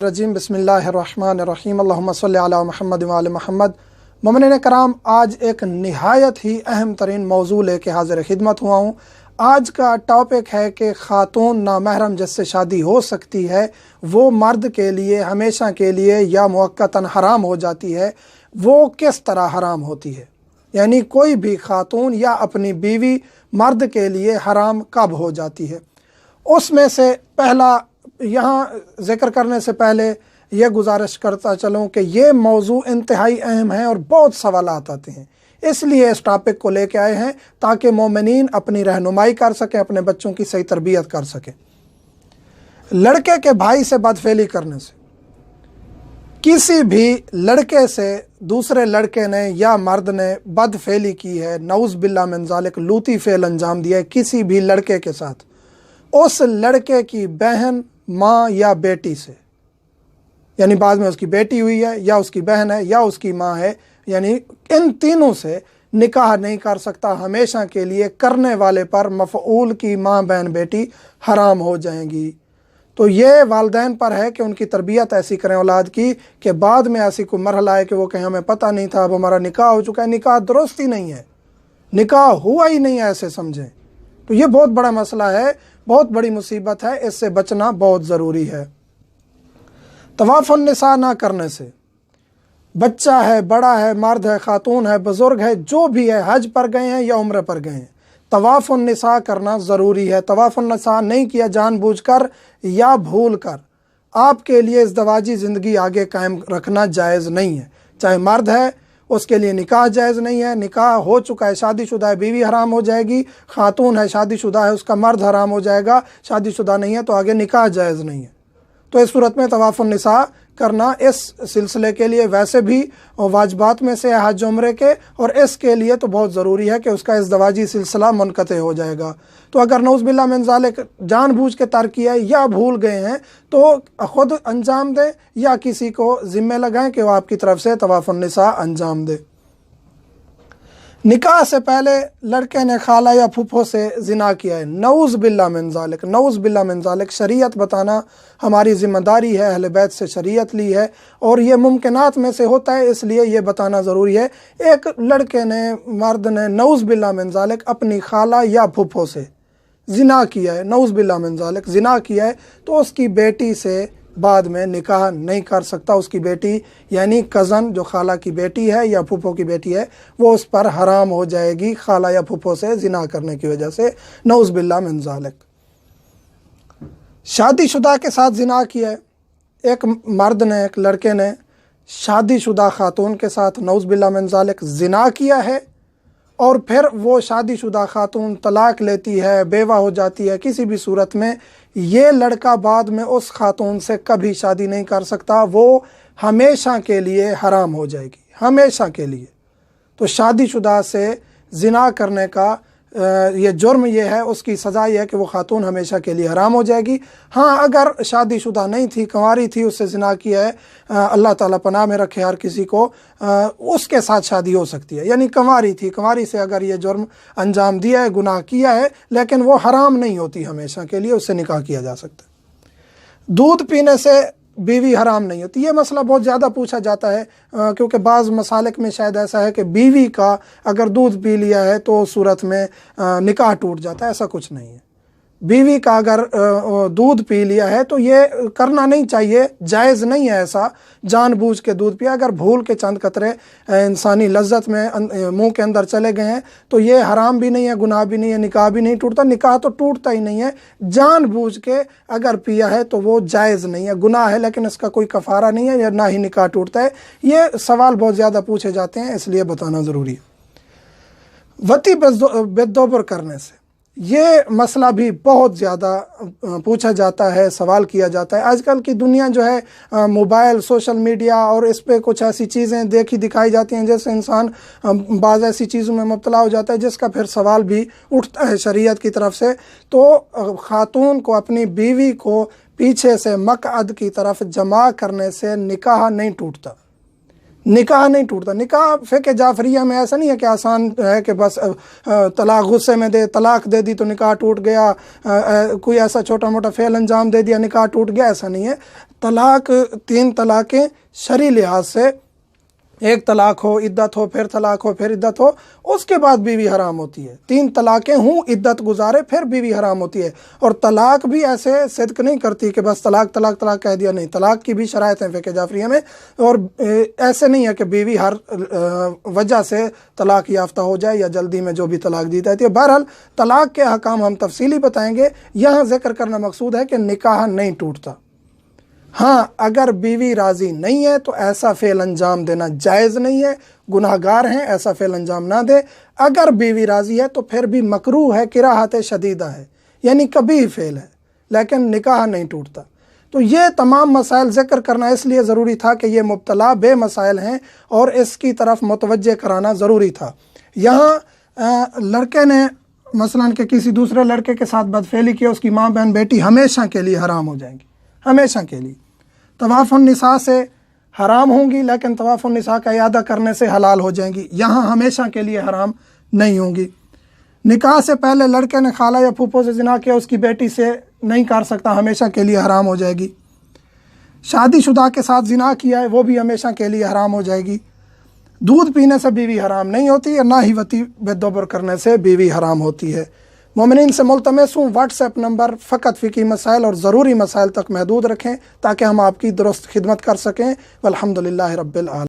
रजीम बिस्मिल्लाहिर्रहमानिर्रहीम अल्लाहुम्मा सल्ली अला मुहम्मद व आले मुहम्मद। मोमिनीन कराम, आज एक नहायत ही अहम तरीन मौजू लेके हाजिर खिदमत हुआ हूँ। आज का टॉपिक है कि ख़ातून नामहरम जिससे शादी हो सकती है वो मर्द के लिए हमेशा के लिए या मुअक्कतन हराम हो जाती है, वो किस तरह हराम होती है। यानी कोई भी ख़ातून या अपनी बीवी मर्द के लिए हराम कब हो जाती है। उसमें से पहला, यहाँ ज़िक्र करने से पहले ये गुजारिश करता चलूँ कि ये मौजू इंतहाई अहम है और बहुत सवालात आते हैं, इसलिए इस टॉपिक को लेके आए हैं ताकि मोमिनीन अपनी रहनुमाई कर सकें, अपने बच्चों की सही तरबियत कर सकें। लड़के के भाई से बदफेली करने से, किसी भी लड़के से दूसरे लड़के ने या मर्द ने बदफेली की है, नऊज़ बिल्लाह मिन ज़ालिक, लूती फेल अंजाम दिया है किसी भी लड़के के साथ, उस लड़के की बहन, माँ या बेटी से, यानी बाद में उसकी बेटी हुई है या उसकी बहन है या उसकी माँ है, यानी इन तीनों से निकाह नहीं कर सकता। हमेशा के लिए करने वाले पर मफ़ऊल की माँ, बहन, बेटी हराम हो जाएंगी। तो ये वालिदैन पर है कि उनकी तरबियत ऐसी करें औलाद की कि बाद में ऐसी कोई मरहला आए कि वो कहें हमें पता नहीं था, अब हमारा निकाह हो चुका है। निकाह दुरुस्त ही नहीं है, निकाह हुआ ही नहीं है, ऐसे समझें। तो ये बहुत बड़ा मसला है, बहुत बड़ी मुसीबत है, इससे बचना बहुत ज़रूरी है। तवाफ़ुन निसा ना करने से, बच्चा है, बड़ा है, मर्द है, ख़ातून है, बुज़ुर्ग है, जो भी है, हज पर गए हैं या उम्र पर गए हैं, तवाफ़ुन निसा करना ज़रूरी है। तवाफ़ुन निसा नहीं किया जानबूझकर या भूल कर, आपके लिए इज़्दवाजी ज़िंदगी आगे कायम रखना जायज़ नहीं है। चाहे मर्द है उसके लिए निकाह जायज़ नहीं है, निकाह हो चुका है, शादीशुदा है, बीवी हराम हो जाएगी। ख़ातून है, शादीशुदा है, उसका मर्द हराम हो जाएगा। शादीशुदा नहीं है तो आगे निकाह जायज़ नहीं है। तो इस सूरत में तवाफ़ुन निसा करना इस सिलसिले के लिए वैसे भी वाजिबात में से है, हज उम्रे के, और इसके लिए तो बहुत ज़रूरी है कि उसका इज़्दवाजी सिलसिला मुनक़ते हो जाएगा। तो अगर नऊज़ बिल्लाह मिन ज़ालिक जानबूझ के तर्क किया है या भूल गए हैं तो ख़ुद अंजाम दें या किसी को ज़िम्मे लगाएं कि वो आपकी तरफ से तवाफ़ुन निसा अंजाम दे। निकाह से पहले लड़के ने खाला या फूफो से ज़िना किया है, नऊज़ बिल्लाह मिन ज़ालिक, नऊज़ बिल्लाह मिन ज़ालिक। शरीयत बताना हमारी ज़िम्मेदारी है, अहले बैत से शरीयत ली है और ये मुमकिनात में से होता है, इसलिए ये बताना ज़रूरी है। एक लड़के ने, मर्द ने नऊज़ बिल्लाह मिन ज़ालिक अपनी खाला या फूफो से ज़िना किया है, नऊज़ बिल्लाह मिन ज़ालिक ज़िना किया है, तो उसकी बेटी से बाद में निकाह नहीं कर सकता। उसकी बेटी यानी कज़न, जो खाला की बेटी है या फूफो की बेटी है, वो उस पर हराम हो जाएगी खाला या फूफो से ज़िना करने की वजह से, नऊज़ बिल्लाह मिन ज़ालिक। शादीशुदा के साथ ज़िना किया है, एक मर्द ने, एक लड़के ने शादीशुदा ख़ातून के साथ नऊज़ बिल्लाह मिन ज़ालिक ज़िना किया है और फिर वो शादीशुदा ख़ातून तलाक लेती है, बेवा हो जाती है, किसी भी सूरत में ये लड़का बाद में उस ख़ातून से कभी शादी नहीं कर सकता, वो हमेशा के लिए हराम हो जाएगी, हमेशा के लिए। तो शादीशुदा से ज़िना करने का ये जुर्म ये है, उसकी सज़ा ये है कि वो ख़ातून हमेशा के लिए हराम हो जाएगी। हाँ, अगर शादीशुदा नहीं थी, कंवारी थी, उससे ज़िना किया है, अल्लाह ताला पनाह में रखे हर किसी को, उसके साथ शादी हो सकती है। यानी कंवारी थी, कंवारी से अगर ये जुर्म अंजाम दिया है, गुनाह किया है, लेकिन वो हराम नहीं होती हमेशा के लिए, उससे निकाह किया जा सकता है। दूध पीने से बीवी हराम नहीं होती, ये मसला बहुत ज़्यादा पूछा जाता है, क्योंकि बाज़ मसालिक में शायद ऐसा है कि बीवी का अगर दूध पी लिया है तो सूरत में निकाह टूट जाता है। ऐसा कुछ नहीं है। बीवी का अगर दूध पी लिया है तो ये करना नहीं चाहिए, जायज़ नहीं है ऐसा जानबूझ के दूध पिया। अगर भूल के चंद कतरे इंसानी लज्जत में मुंह के अंदर चले गए हैं तो ये हराम भी नहीं है, गुनाह भी नहीं है, निकाह भी नहीं टूटता। निकाह तो टूटता ही नहीं है, जानबूझ के अगर पिया है तो वो जायज़ नहीं है, गुनाह है, लेकिन इसका कोई कफ़ारा नहीं है या ना ही निकाह टूटता है। ये सवाल बहुत ज़्यादा पूछे जाते हैं, इसलिए बताना ज़रूरी है। वती बेदोबर करने से, ये मसला भी बहुत ज़्यादा पूछा जाता है, सवाल किया जाता है। आजकल की दुनिया जो है मोबाइल, सोशल मीडिया और इस पे कुछ ऐसी चीज़ें देखी दिखाई जाती हैं जैसे इंसान बाज़ ऐसी चीज़ों में मुब्तला हो जाता है जिसका फिर सवाल भी उठता है शरीयत की तरफ से। तो ख़ातून को अपनी बीवी को पीछे से मक़अद की तरफ जमा करने से निकाह नहीं टूटता। निकाह नहीं टूटता। निकाह फ़िक़्ह जाफरिया में ऐसा नहीं है कि आसान है कि बस तलाक गुस्से में तलाक दे दी तो निकाह टूट गया, कोई ऐसा छोटा मोटा फ़ेल अंजाम दे दिया निकाह टूट गया, ऐसा नहीं है। तलाक 3 तलाक़ें शरई लिहाज से, एक तलाक हो, इद्दत हो, फिर तलाक हो, फिर इद्दत हो, उसके बाद बीवी हराम होती है। 3 तलाक़ें हों, इद्दत गुजारे, फिर बीवी हराम होती है। और तलाक भी ऐसे सिद्क नहीं करती कि बस तलाक तलाक तलाक कह दिया, नहीं, तलाक की भी शराइत हैं फ़िक़्ह जाफरिया में। और ऐसे नहीं है कि बीवी हर वजह से तलाक याफ्ता हो जाए या जल्दी में जो भी तलाक दी जाती है। बहरहाल तलाक के अहकाम हम तफसीली बताएंगे, यहाँ ज़िक्र करना मकसूद है कि निकाह नहीं टूटता। हाँ, अगर बीवी राज़ी नहीं है तो ऐसा फ़ेल अंजाम देना जायज़ नहीं है, गुनाहगार हैं, ऐसा फ़ेल अंजाम ना दे। अगर बीवी राज़ी है तो फिर भी मकरूह है, किराहत शदीदा है, यानी कभी फ़ेल है, लेकिन निकाह नहीं टूटता। तो ये तमाम मसाइल ज़िक्र करना इसलिए ज़रूरी था कि ये मुब्तला बे मसाइल हैं और इसकी तरफ मुतवज्जे कराना ज़रूरी था। यहाँ लड़के ने मसलन के किसी दूसरे लड़के के साथ बदफेली की, उसकी माँ बहन बेटी हमेशा के लिए हराम हो जाएंगी, हमेशा के लिए। तवाफ़ुन निसा से हराम होंगी, लेकिन तवाफ़ुन निसा का इयादा करने से हलाल हो जाएंगी, यहाँ हमेशा के लिए हराम नहीं होंगी। निकाह से पहले लड़के ने खाला या फूफो से ज़िना किया, उसकी बेटी से नहीं कर सकता, हमेशा के लिए हराम हो जाएगी। शादीशुदा के साथ ज़िना किया है, वो भी हमेशा के लिए हराम हो जाएगी। दूध पीने से बीवी हराम नहीं होती है, ना ही वती बेदोबर करने से बीवी हराम होती है। मोमिनीन से मुल्तमस हूँ, व्हाट्सएप नंबर फ़कत फ़िकी मसाइल और ज़रूरी मसाइल तक महदूद रखें ताकि हम आपकी दुरुस्त खिदमत कर सकें। वल्हम्दुलिल्लाहि रब्बिल आलमीन।